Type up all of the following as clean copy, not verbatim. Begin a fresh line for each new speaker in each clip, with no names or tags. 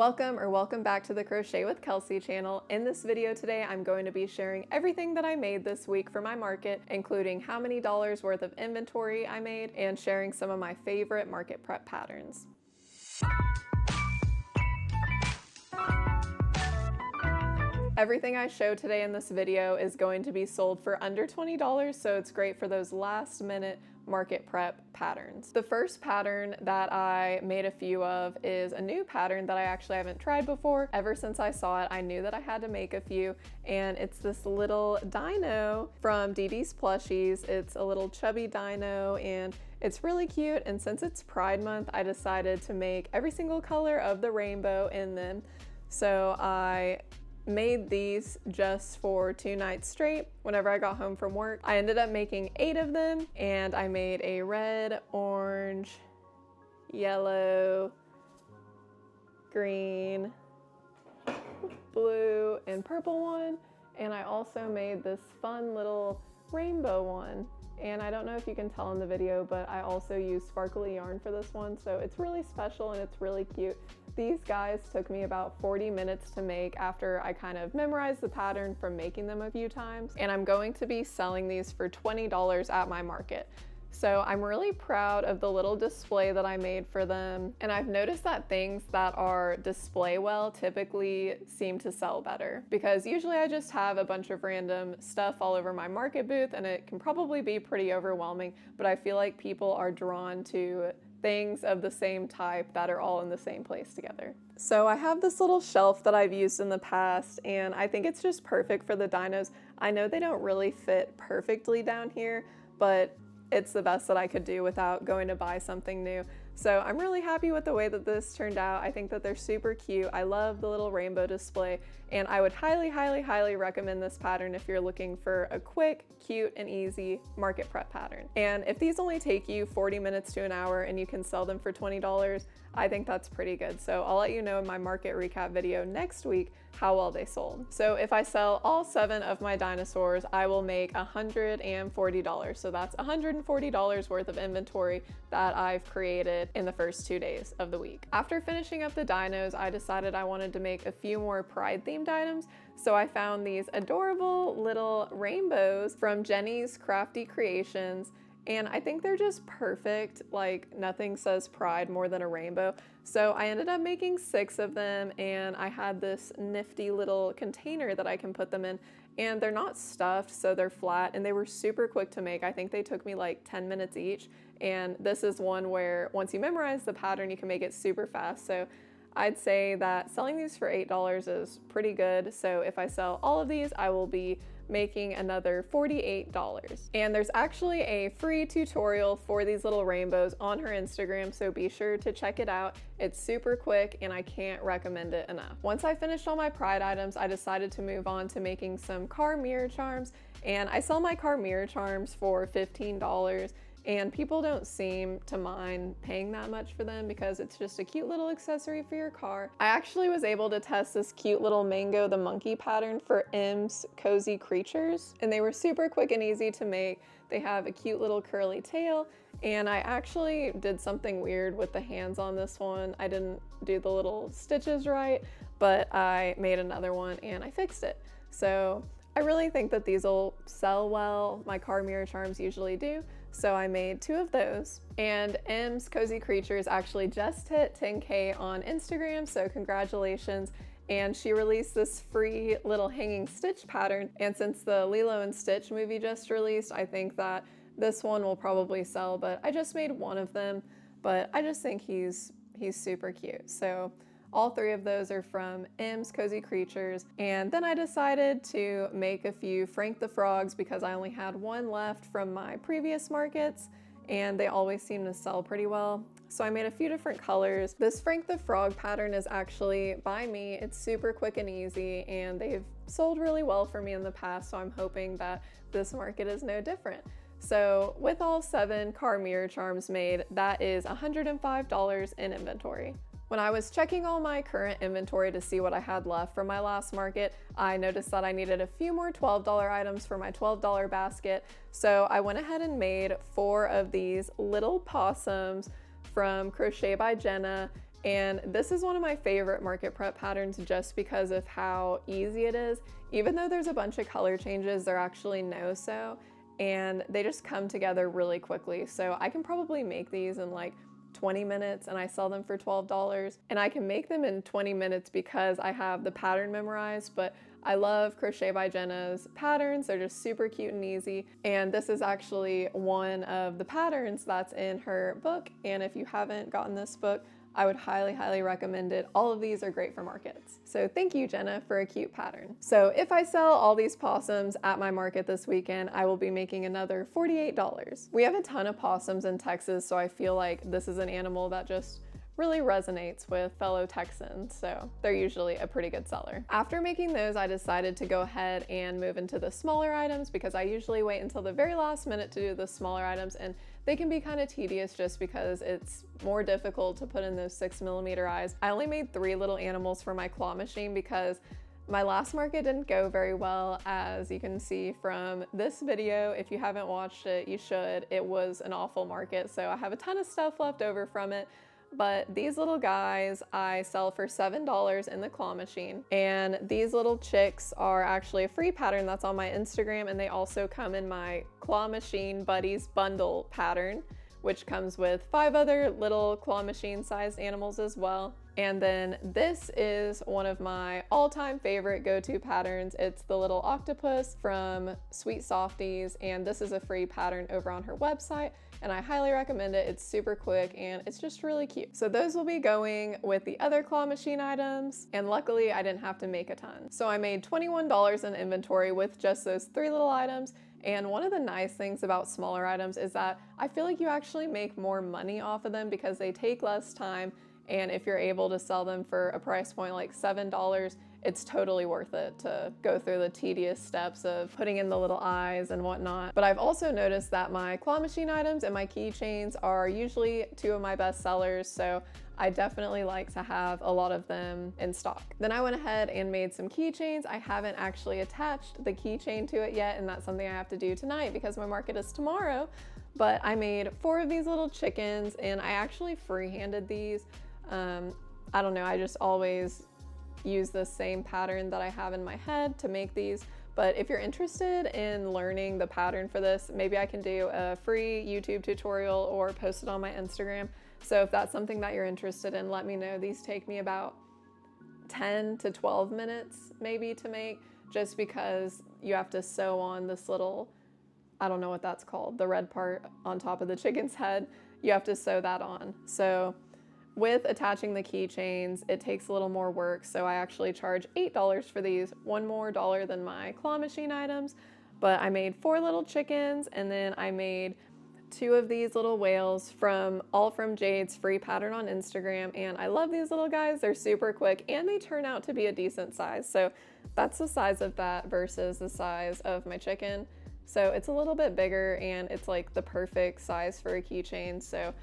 Welcome back to the Crochet with Kelsey channel. In this video today, I'm going to be sharing everything that I made this week for my market, including how many dollars worth of inventory I made and sharing some of my favorite market prep patterns. Everything I show today in this video is going to be sold for under $20, so it's great for those last minute market prep patterns. The first pattern that I made a few of is a new pattern that I actually haven't tried before. Ever since I saw it, I knew that I had to make a few, and it's this little dino from Dinos Plushies. It's a little chubby dino and it's really cute, and since it's Pride Month, I decided to make every single color of the rainbow in them. So I made these just for 2 nights straight whenever I got home from work. I ended up making 8 of them, and I made a red, orange, yellow, green, blue, and purple one, and I also made this fun little rainbow one. And I don't know if you can tell in the video, but I also used sparkly yarn for this one, so it's really special and it's really cute. These guys took me about 40 minutes to make after I kind of memorized the pattern from making them a few times, and I'm going to be selling these for $20 at my market. So I'm really proud of the little display that I made for them, and I've noticed that things that are display well typically seem to sell better, because usually I just have a bunch of random stuff all over my market booth and it can probably be pretty overwhelming, but I feel like people are drawn to things of the same type that are all in the same place together. So I have this little shelf that I've used in the past, and I think it's just perfect for the dinos. I know they don't really fit perfectly down here, but it's the best that I could do without going to buy something new. So I'm really happy with the way that this turned out. I think that they're super cute. I love the little rainbow display, and I would highly recommend this pattern if you're looking for a quick, cute, and easy market prep pattern. And if these only take you 40 minutes to an hour and you can sell them for $20, I think that's pretty good. So I'll let you know in my market recap video next week how well they sold. So if I sell all 7 of my dinosaurs, I will make $140. So that's $140 worth of inventory that I've created in the first 2 days of the week. After finishing up the dinos, I decided I wanted to make a few more Pride themed items. So I found these adorable little rainbows from Jenny's Crafty Creations, and I think they're just perfect. Like, nothing says pride more than a rainbow. So I ended up making 6 of them, and I had this nifty little container that I can put them in, and they're not stuffed, so they're flat, and they were super quick to make. I think they took me like 10 minutes each, and this is one where once you memorize the pattern, you can make it super fast. So I'd say that selling these for $8 is pretty good. So if I sell all of these, I will be making another $48. And there's actually a free tutorial for these little rainbows on her Instagram, so be sure to check it out. It's super quick and I can't recommend it enough. Once I finished all my Pride items, I decided to move on to making some car mirror charms, and I sell my car mirror charms for $15. And people don't seem to mind paying that much for them because it's just a cute little accessory for your car. I actually was able to test this cute little Mango the Monkey pattern for M's Cozy Creatures, and they were super quick and easy to make. They have a cute little curly tail, and I actually did something weird with the hands on this one. I didn't do the little stitches right, but I made another one and I fixed it. So I really think that these will sell well. My car mirror charms usually do. So I made 2 of those, and M's Cozy Creatures actually just hit 10K on Instagram, so congratulations. And she released this free little hanging stitch pattern, and since the Lilo and Stitch movie just released, I think that this one will probably sell, but I just made 1 of them, but I just think he's super cute. So all 3 of those are from M's Cozy Creatures. And then I decided to make a few Frank the Frogs because I only had 1 left from my previous markets, and they always seem to sell pretty well. So I made a few different colors. This Frank the Frog pattern is actually by me. It's super quick and easy, and they've sold really well for me in the past, so I'm hoping that this market is no different. So with all 7 car mirror charms made, that is $105 in inventory. When I was checking all my current inventory to see what I had left from my last market, I noticed that I needed a few more $12 items for my $12 basket. So I went ahead and made 4 of these little possums from Crochet by Jenna, And this is one of my favorite market prep patterns just because of how easy it is. Even though there's a bunch of color changes, they're actually no-sew, and they just come together really quickly. So I can probably make these in like 20 minutes and I sell them for $12. And I can make them in 20 minutes because I have the pattern memorized, but I love Crochet by Jenna's patterns. They're just super cute and easy. And this is actually one of the patterns that's in her book. And if you haven't gotten this book, I would highly, highly recommend it. All of these are great for markets. So thank you, Jenna, for a cute pattern. So if I sell all these possums at my market this weekend, I will be making another $48. We have a ton of possums in Texas, so I feel like this is an animal that just really resonates with fellow Texans, so they're usually a pretty good seller. After making those, I decided to go ahead and move into the smaller items because I usually wait until the very last minute to do the smaller items, and they can be kind of tedious just because it's more difficult to put in those 6mm eyes. I only made 3 little animals for my claw machine because my last market didn't go very well, as you can see from this video. If you haven't watched it, you should. It was an awful market, so I have a ton of stuff left over from it. But these little guys I sell for $7 in the claw machine. And these little chicks are actually a free pattern that's on my Instagram, and they also come in my claw machine buddies bundle pattern, which comes with 5 other little claw machine sized animals as well. And then this is one of my all-time favorite go-to patterns. It's the little octopus from Sweet Softies, and this is a free pattern over on her website, and I highly recommend it. It's super quick and it's just really cute. So those will be going with the other claw machine items, and luckily I didn't have to make a ton. So I made $21 in inventory with just those 3 little items. And one of the nice things about smaller items is that I feel like you actually make more money off of them because they take less time. And if you're able to sell them for a price point like $7, it's totally worth it to go through the tedious steps of putting in the little eyes and whatnot. But I've also noticed that my claw machine items and my keychains are usually 2 of my best sellers, so I definitely like to have a lot of them in stock. Then I went ahead and made some keychains. I haven't actually attached the keychain to it yet, and that's something I have to do tonight because my market is tomorrow. But I made 4 of these little chickens, and I actually freehanded these. I don't know, I just always use the same pattern that I have in my head to make these. But if you're interested in learning the pattern for this, maybe I can do a free YouTube tutorial or post it on my Instagram. So if that's something that you're interested in, let me know. These take me about 10 to 12 minutes maybe to make, just because you have to sew on this little, I don't know what that's called, the red part on top of the chicken's head. You have to sew that on. So with attaching the keychains, it takes a little more work, so I actually charge $8 for these, $1 more than my claw machine items. But I made 4 little chickens, and then I made 2 of these little whales all from Jade's free pattern on Instagram, and I love these little guys. They're super quick, and they turn out to be a decent size. So that's the size of that versus the size of my chicken. So it's a little bit bigger, and it's like the perfect size for a keychain. So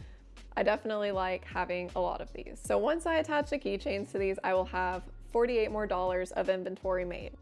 I definitely like having a lot of these. So once I attach the keychains to these, I will have $48 more of inventory made.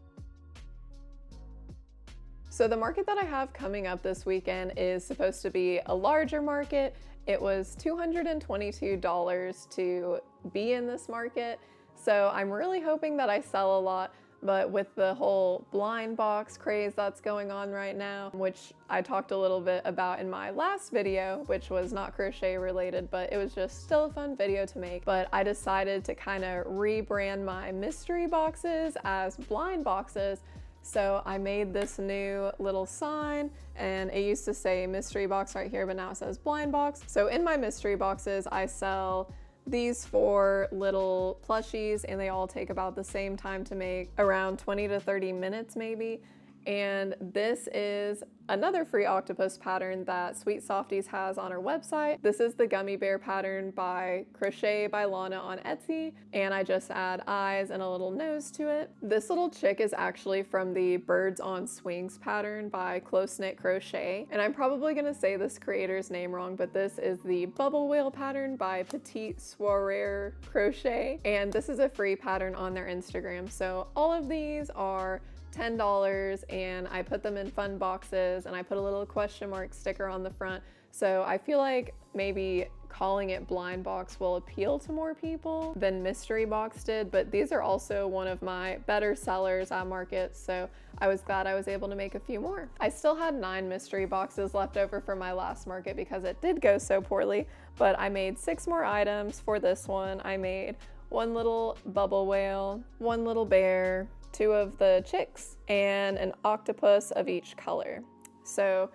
So the market that I have coming up this weekend is supposed to be a larger market. It was $222 to be in this market. So I'm really hoping that I sell a lot. But with the whole blind box craze that's going on right now, which I talked a little bit about in my last video, which was not crochet related, but it was just still a fun video to make. But I decided to kind of rebrand my mystery boxes as blind boxes. So I made this new little sign, and it used to say mystery box right here, but now it says blind box. So in my mystery boxes, I sell these 4 little plushies, and they all take about the same time to make, around 20 to 30 minutes maybe. And this is another free octopus pattern that Sweet Softies has on her website. This is the gummy bear pattern by Crochet by Lana on Etsy, and I just add eyes and a little nose to it. This little chick is actually from the Birds on Swings pattern by Close Knit Crochet, and I'm probably gonna say this creator's name wrong, but this is the Bubble Whale pattern by Petite Soirée Crochet, and this is a free pattern on their Instagram. So all of these are $10, and I put them in fun boxes, and I put a little question mark sticker on the front. So I feel like maybe calling it blind box will appeal to more people than mystery box did, but these are also one of my better sellers at market, so I was glad I was able to make a few more. I still had 9 mystery boxes left over from my last market because it did go so poorly, but I made 6 more items for this one. I made 1 little bubble whale, 1 little bear, 2 of the chicks, and an octopus of each color. So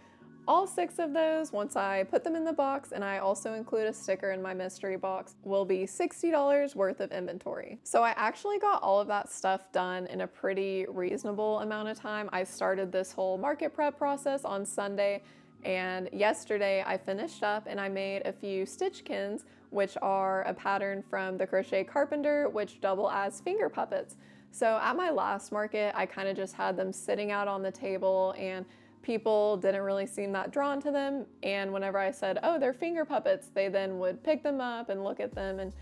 all 6 of those, once I put them in the box, and I also include a sticker in my mystery box, will be $60 worth of inventory. So I actually got all of that stuff done in a pretty reasonable amount of time. I started this whole market prep process on Sunday, and yesterday I finished up and I made a few Stitchkins, which are a pattern from the Crochet Carpenter, which double as finger puppets. So at my last market, I kind of just had them sitting out on the table and people didn't really seem that drawn to them, and whenever I said, oh, they're finger puppets, they then would pick them up and look at them and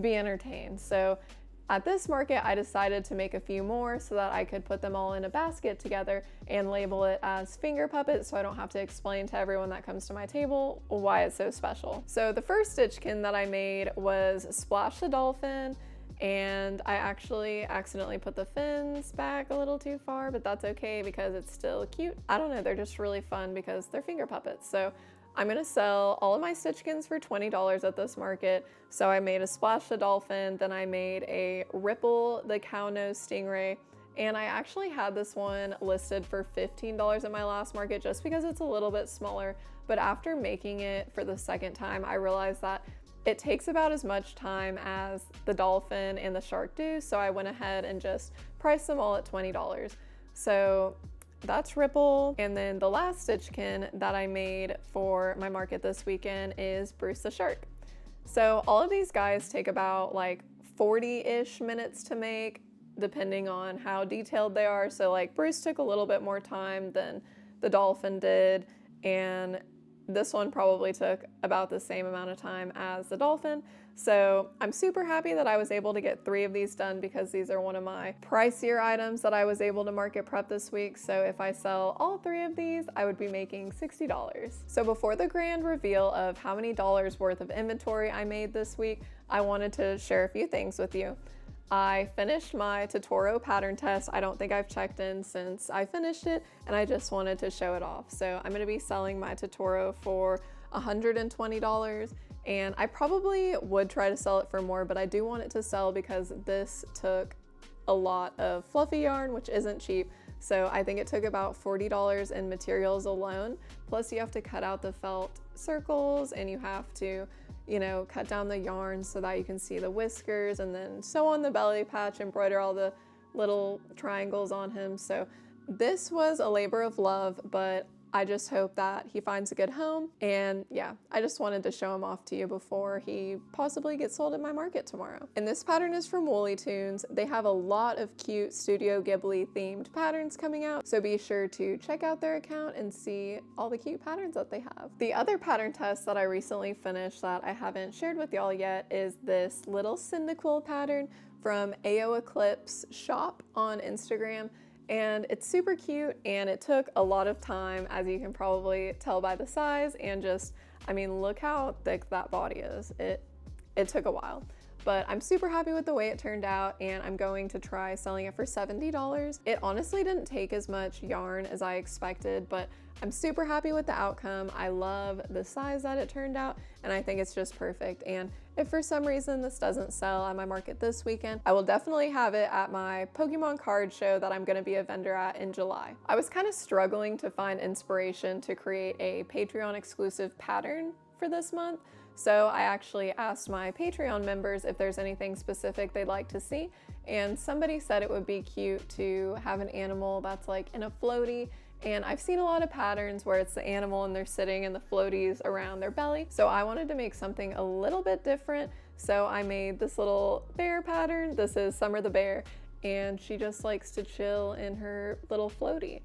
be entertained. So at this market, I decided to make a few more so that I could put them all in a basket together and label it as finger puppets, so I don't have to explain to everyone that comes to my table why it's so special. So the first Stitchkin that I made was Splash the Dolphin, and I actually accidentally put the fins back a little too far, but that's okay because it's still cute. I don't know, they're just really fun because they're finger puppets. So I'm gonna sell all of my Stitchkins for $20 at this market. So I made a Splash the Dolphin, then I made a Ripple the Cow Nose Stingray, and I actually had this one listed for $15 at my last market just because it's a little bit smaller. But after making it for the second time, I realized that it takes about as much time as the dolphin and the shark do, so I went ahead and just priced them all at $20. So that's Ripple. And then the last Stitchkin that I made for my market this weekend is Bruce the Shark. So all of these guys take about like 40-ish minutes to make, depending on how detailed they are. So like Bruce took a little bit more time than the dolphin did, and this one probably took about the same amount of time as the dolphin. So I'm super happy that I was able to get 3 of these done because these are one of my pricier items that I was able to market prep this week. So if I sell all 3 of these, I would be making $60. So before the grand reveal of how many dollars worth of inventory I made this week, I wanted to share a few things with you. I finished my Totoro pattern test. I don't think I've checked in since I finished it, and I just wanted to show it off. So I'm gonna be selling my Totoro for $120, and I probably would try to sell it for more, but I do want it to sell because this took a lot of fluffy yarn, which isn't cheap. So I think it took about $40 in materials alone. Plus you have to cut out the felt circles, and you have to, you know, cut down the yarn so that you can see the whiskers, and then sew on the belly patch, embroider all the little triangles on him. So this was a labor of love, but I just hope that he finds a good home. And yeah, I just wanted to show him off to you before he possibly gets sold at my market tomorrow. And this pattern is from Woolly Tunes. They have a lot of cute Studio Ghibli themed patterns coming out, so be sure to check out their account and see all the cute patterns that they have. The other pattern test that I recently finished that I haven't shared with y'all yet is this little Cyndaquil pattern from AO Eclipse Shop on Instagram. And it's super cute, and it took a lot of time, as you can probably tell by the size, and just, I mean, look how thick that body is. It took a while, but I'm super happy with the way it turned out, and I'm going to try selling it for $70. It honestly didn't take as much yarn as I expected, but I'm super happy with the outcome. I love the size that it turned out, and I think it's just perfect. And if for some reason this doesn't sell at my market this weekend, I will definitely have it at my Pokemon card show that I'm gonna be a vendor at in July. I was kind of struggling to find inspiration to create a Patreon exclusive pattern for this month. So I actually asked my Patreon members if there's anything specific they'd like to see, and somebody said it would be cute to have an animal that's like in a floaty. And I've seen a lot of patterns where it's the animal and they're sitting and the floaties around their belly. So I wanted to make something a little bit different. So I made this little bear pattern. This is Summer the bear, and she just likes to chill in her little floaty.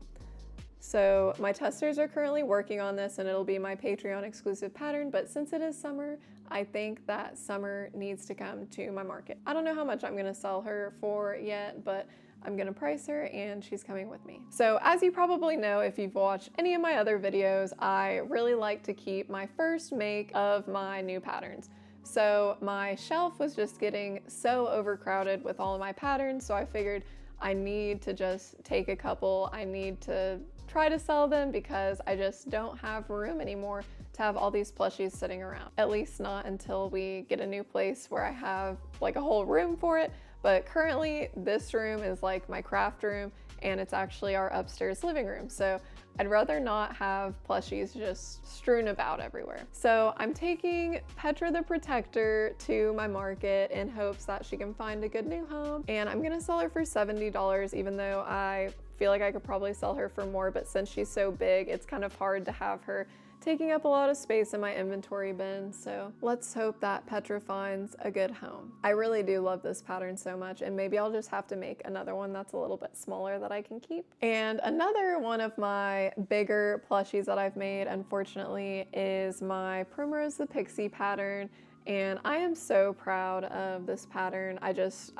So my testers are currently working on this and it'll be my Patreon exclusive pattern, but since it is summer, I think that Summer needs to come to my market. I don't know how much I'm gonna sell her for yet, but I'm gonna price her and she's coming with me. So as you probably know, if you've watched any of my other videos, I really like to keep my first make of my new patterns. So my shelf was just getting so overcrowded with all of my patterns, so I figured I need to just take a couple. I need to try to sell them because I just don't have room anymore to have all these plushies sitting around. At least not until we get a new place where I have like a whole room for it. But currently this room is like my craft room and it's actually our upstairs living room. So I'd rather not have plushies just strewn about everywhere. So I'm taking Petra the Protector to my market in hopes that she can find a good new home. And I'm gonna sell her for $70, even though I feel like I could probably sell her for more, but since she's so big, it's kind of hard to have her taking up a lot of space in my inventory bin. So let's hope that Petra finds a good home. I really do love this pattern so much, and maybe I'll just have to make another one that's a little bit smaller that I can keep. And another one of my bigger plushies that I've made, unfortunately, is my Primrose the Pixie pattern. And I am so proud of this pattern. I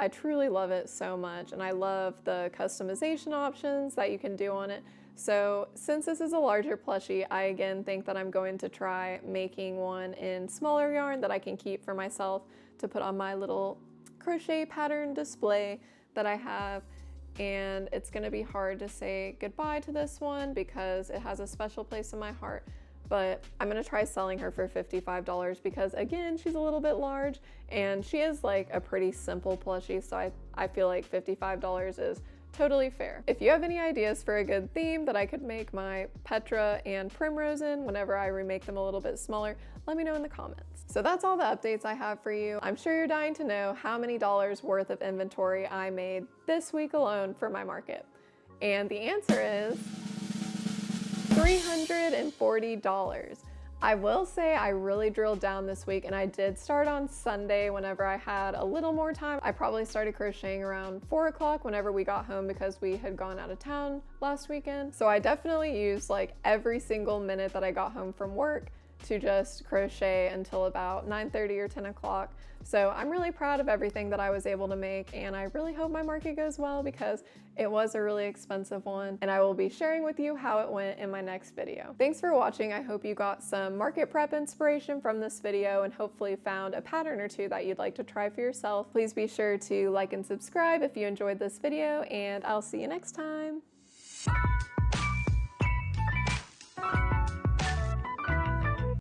truly love it so much, and I love the customization options that you can do on it. So since this is a larger plushie, I again think that I'm going to try making one in smaller yarn that I can keep for myself to put on my little crochet pattern display that I have. And it's gonna be hard to say goodbye to this one because it has a special place in my heart. But I'm gonna try selling her for $55 because again, she's a little bit large and she is like a pretty simple plushie, so I feel like $55 is totally fair. If you have any ideas for a good theme that I could make my Petra and Primrose in whenever I remake them a little bit smaller, let me know in the comments. So that's all the updates I have for you. I'm sure you're dying to know how many dollars worth of inventory I made this week alone for my market. And the answer is $340. I will say I really drilled down this week and I did start on Sunday whenever I had a little more time. I probably started crocheting around 4 o'clock whenever we got home because we had gone out of town last weekend. So I definitely used like every single minute that I got home from work to just crochet until about 9:30 or 10 o'clock. So I'm really proud of everything that I was able to make, and I really hope my market goes well because it was a really expensive one, and I will be sharing with you how it went in my next video. Thanks for watching. I hope you got some market prep inspiration from this video and hopefully found a pattern or two that you'd like to try for yourself. Please be sure to like and subscribe if you enjoyed this video, and I'll see you next time.